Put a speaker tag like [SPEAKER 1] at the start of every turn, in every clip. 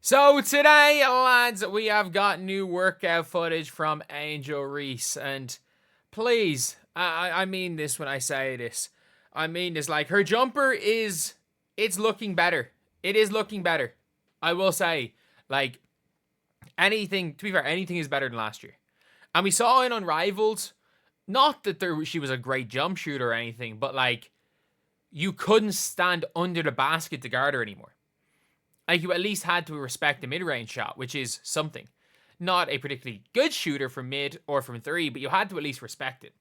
[SPEAKER 1] So today, lads, we have got new workout footage from Angel Reese, and please, I mean this when I say this. I mean this, like, her jumper it's looking better. It is looking better. I will say, like, anything, to be fair, anything is better than last year. And we saw it Unrivaled, not that she was a great jump shooter or anything, but, like, you couldn't stand under the basket to guard her anymore. Like, you at least had to respect the mid-range shot, which is something. Not a particularly good shooter from mid or from three, but you had to at least respect it.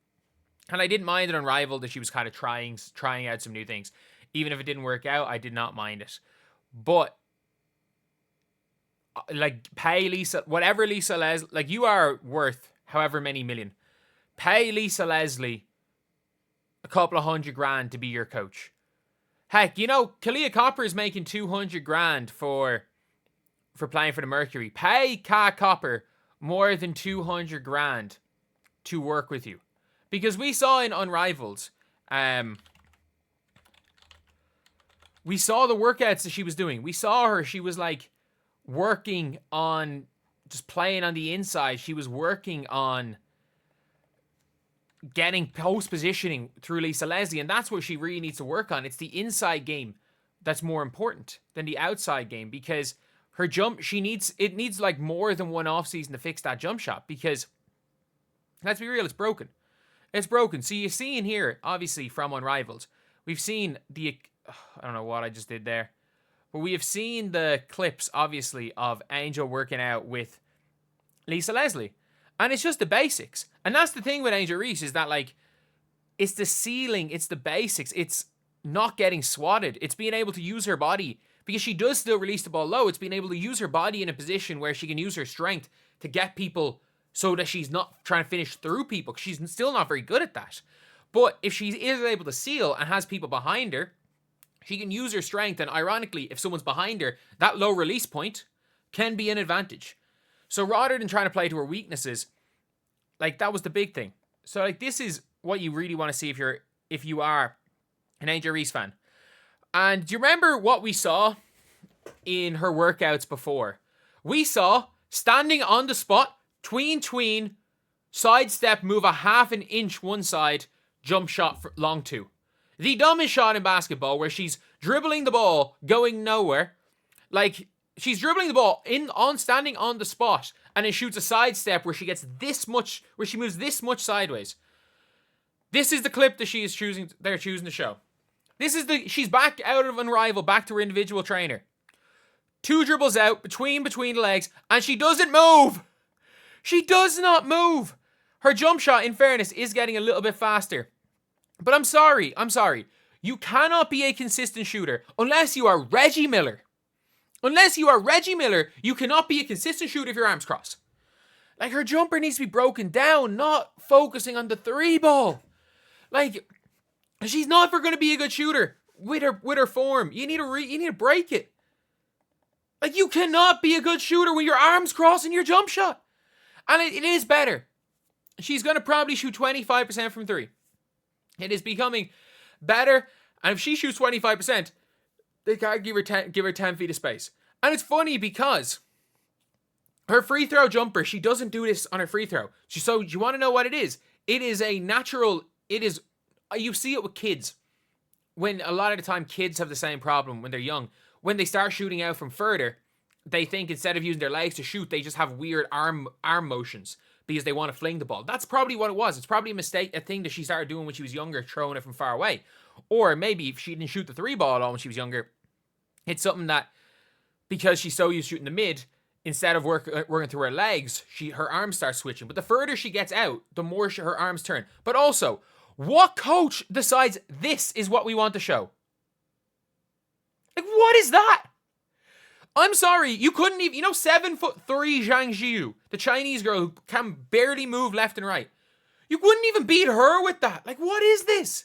[SPEAKER 1] And I didn't mind it Unrivaled that she was kind of trying out some new things. Even if it didn't work out, I did not mind it. But, like, pay Lisa, whatever Lisa Leslie, like, you are worth however many million. Pay Lisa Leslie a couple of $100,000 to be your coach. Heck, you know, Kalia Copper is making $200,000 for playing for the Mercury. Pay Kat Copper more than $200,000 to work with you. Because we saw in Unrivaled, we saw the workouts that she was doing. We saw her, she was like working on just playing on the inside. She was working on getting post positioning through Lisa Leslie, and that's what she really needs to work on. It's the inside game that's more important than the outside game, because her jump, it needs like more than one off season to fix that jump shot, because let's be real, it's broken. It's broken. So you see in here, obviously from Unrivaled, we've seen I don't know what I just did there, but we have seen the clips, obviously, of Angel working out with Lisa Leslie. And it's just the basics. And that's the thing with Angel Reese, is that, like, it's the ceiling, it's the basics. It's not getting swatted. It's being able to use her body, because she does still release the ball low. It's being able to use her body in a position where she can use her strength to get people so that she's not trying to finish through people, because she's still not very good at that. But if she is able to seal and has people behind her, she can use her strength. And ironically, if someone's behind her, that low release point can be an advantage. So rather than trying to play to her weaknesses, like, that was the big thing. So, like, this is what you really want to see if you are an Angel Reese fan. And do you remember what we saw in her workouts before? We saw standing on the spot, tween, sidestep, move a half an inch one side, jump shot for long two. The dumbest shot in basketball, where she's dribbling the ball, going nowhere. Like, she's dribbling the ball standing on the spot, and then shoots a sidestep where she gets this much, where she moves this much sideways. This is the clip that they're choosing to show. She's back out of Unrivaled, back to her individual trainer. Two dribbles out, between the legs, and she doesn't move. She does not move. Her jump shot, in fairness, is getting a little bit faster. But I'm sorry. You cannot be a consistent shooter unless you are Reggie Miller. Unless you are Reggie Miller, you cannot be a consistent shooter if your arms cross. Like, her jumper needs to be broken down, not focusing on the three ball. Like, she's not ever going to be a good shooter with her form. You need to break it. Like, you cannot be a good shooter with your arms crossing your jump shot. And it is better. She's going to probably shoot 25% from three. It is becoming better. And if she shoots 25%, they can't give her 10 feet of space. And it's funny because her free throw jumper, she doesn't do this on her free throw. So you want to know what it is? It is a natural, you see it with kids. When a lot of the time kids have the same problem when they're young. When they start shooting out from further, they think instead of using their legs to shoot, they just have weird arm motions because they want to fling the ball. That's probably what it was. It's probably a thing that she started doing when she was younger, throwing it from far away. Or maybe if she didn't shoot the three ball at all when she was younger, it's something that, because she's so used to shooting the mid, instead of working through her legs, her arms start switching. But the further she gets out, the more her arms turn. But also, what coach decides this is what we want to show? Like, what is that? I'm sorry, you couldn't even, 7'3" Zhang Jiu, the Chinese girl who can barely move left and right. You wouldn't even beat her with that. Like, what is this?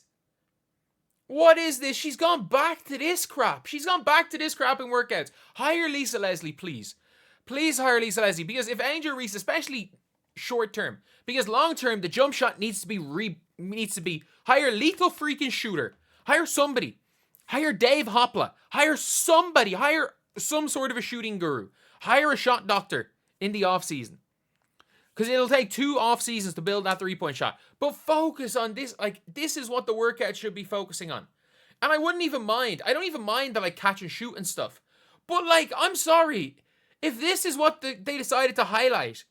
[SPEAKER 1] What is this? She's gone back to this crap. She's gone back to this crap in workouts. Hire Lisa Leslie, please. Please hire Lisa Leslie. Because if Angel Reese, especially short term, because long term, the jump shot needs to be hire lethal freaking shooter. Hire somebody. Hire Dave Hopla. Hire somebody. Hire some sort of a shooting guru. Hire a shot doctor in the off season. Because it'll take 2 off seasons to build that 3-point shot. But focus on this. Like, this is what the workout should be focusing on. And I wouldn't even mind. I don't even mind the, like, catch and shoot and stuff. But, like, I'm sorry. If this is what they decided to highlight,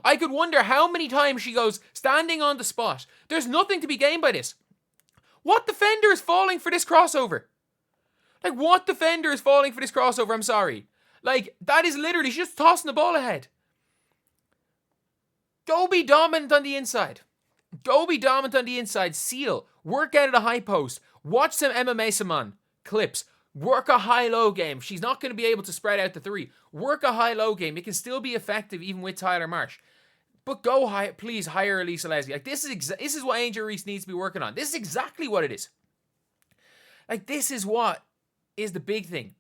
[SPEAKER 1] I could wonder how many times she goes standing on the spot. There's nothing to be gained by this. What defender is falling for this crossover? Like, what defender is falling for this crossover? I'm sorry. Like, that is literally, she's just tossing the ball ahead. Go be dominant on the inside. Seal. Work out of the high post. Watch some MMA Saman clips. Work a high-low game. She's not going to be able to spread out the 3. Work a high-low game. It can still be effective even with Tyler Marsh. But go high, please hire Elisa Leslie. Like, this is what Angel Reese needs to be working on. This is exactly what it is. Like, this is what is the big thing.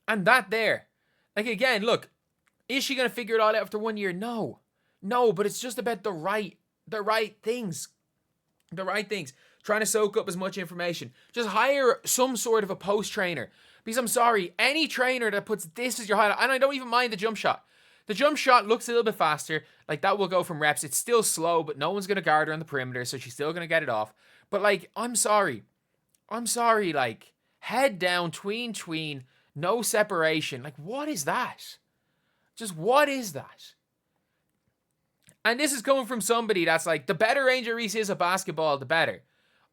[SPEAKER 1] And that there. Like, again, look. Is she going to figure it all out after 1 year? No. No, but it's just about the right things. The right things. Trying to soak up as much information. Just hire some sort of a post trainer. Because I'm sorry, any trainer that puts this as your highlight, and I don't even mind the jump shot. The jump shot looks a little bit faster. Like, that will go from reps. It's still slow, but no one's going to guard her on the perimeter, so she's still going to get it off. But, like, I'm sorry, like, head down, tween, no separation. Like, what is that? Just what is that? And this is coming from somebody that's like, the better Angel Reese is at basketball, the better.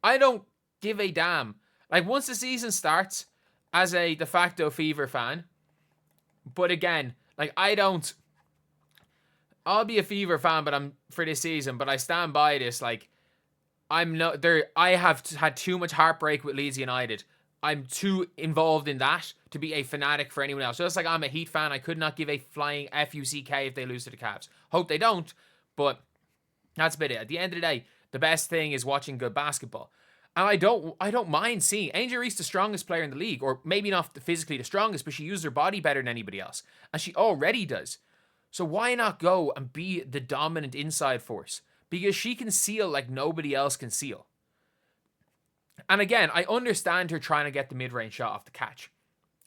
[SPEAKER 1] I don't give a damn. Like, once the season starts, as a de facto Fever fan, but again, like, I'll be a Fever fan, but for this season, but I stand by this. Like, I have had too much heartbreak with Leeds United. I'm too involved in that to be a fanatic for anyone else. Just like I'm a Heat fan, I could not give a flying FUCK if they lose to the Cavs. Hope they don't, but that's a bit it. At the end of the day, the best thing is watching good basketball. And I don't mind seeing Angel Reese the strongest player in the league, or maybe not physically the strongest, but she uses her body better than anybody else. And she already does. So why not go and be the dominant inside force? Because she can seal like nobody else can seal. And again, I understand her trying to get the mid-range shot off the catch.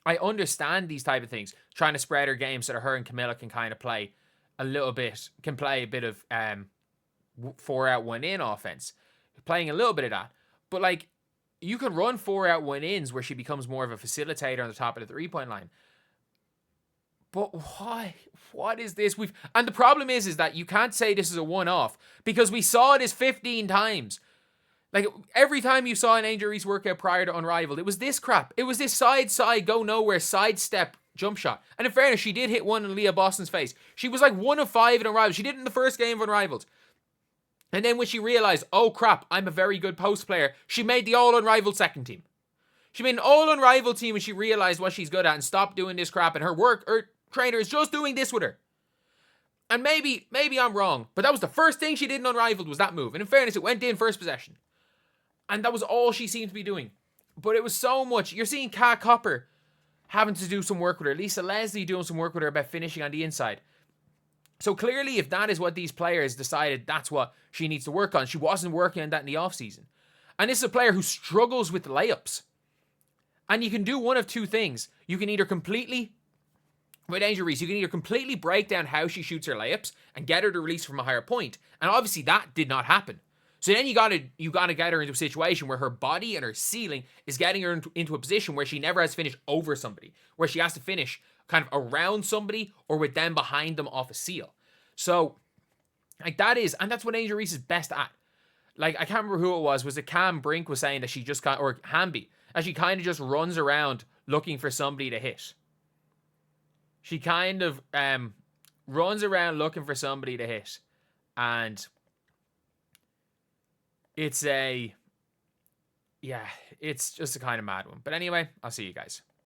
[SPEAKER 1] I understand these type of things. Trying to spread her game so that her and Camilla can kind of play a bit of 4 out 1 in offense. Playing a little bit of that. But like, you can run 4 out 1 ins where she becomes more of a facilitator on the top of the 3-point line. But why? What is this? And the problem is that you can't say this is a one-off because we saw this 15 times. Like, every time you saw an Angel Reese workout prior to Unrivaled, it was this crap. It was this side, go nowhere, sidestep jump shot. And in fairness, she did hit one in Leah Boston's face. She was like 1 of 5 in Unrivaled. She did it in the first game of Unrivaled. And then when she realized, oh crap, I'm a very good post player, she made the all-Unrivaled second team. She made an all-Unrivaled team when she realized what she's good at and stopped doing this crap. And her trainer is just doing this with her. And maybe I'm wrong, but that was the first thing she did in Unrivaled was that move. And in fairness, it went in first possession. And that was all she seemed to be doing. But it was so much. You're seeing Kat Copper having to do some work with her. Lisa Leslie doing some work with her about finishing on the inside. So clearly, if that is what these players decided, that's what she needs to work on. She wasn't working on that in the offseason. And this is a player who struggles with layups. And you can do one of two things. You can either completely, with Angel Reese, you can either completely break down how she shoots her layups and get her to release from a higher point. And obviously that did not happen. So then you gotta get her into a situation where her body and her ceiling is getting her into a position where she never has to finish over somebody, where she has to finish kind of around somebody or with them behind them off a seal. So, like, that's what Angel Reese is best at. Like, I can't remember who it was it Cam Brink was saying that she just or Hamby, that she kind of just runs around looking for somebody to hit. She kind of runs around looking for somebody to hit. And it's just a kind of mad one. But anyway, I'll see you guys.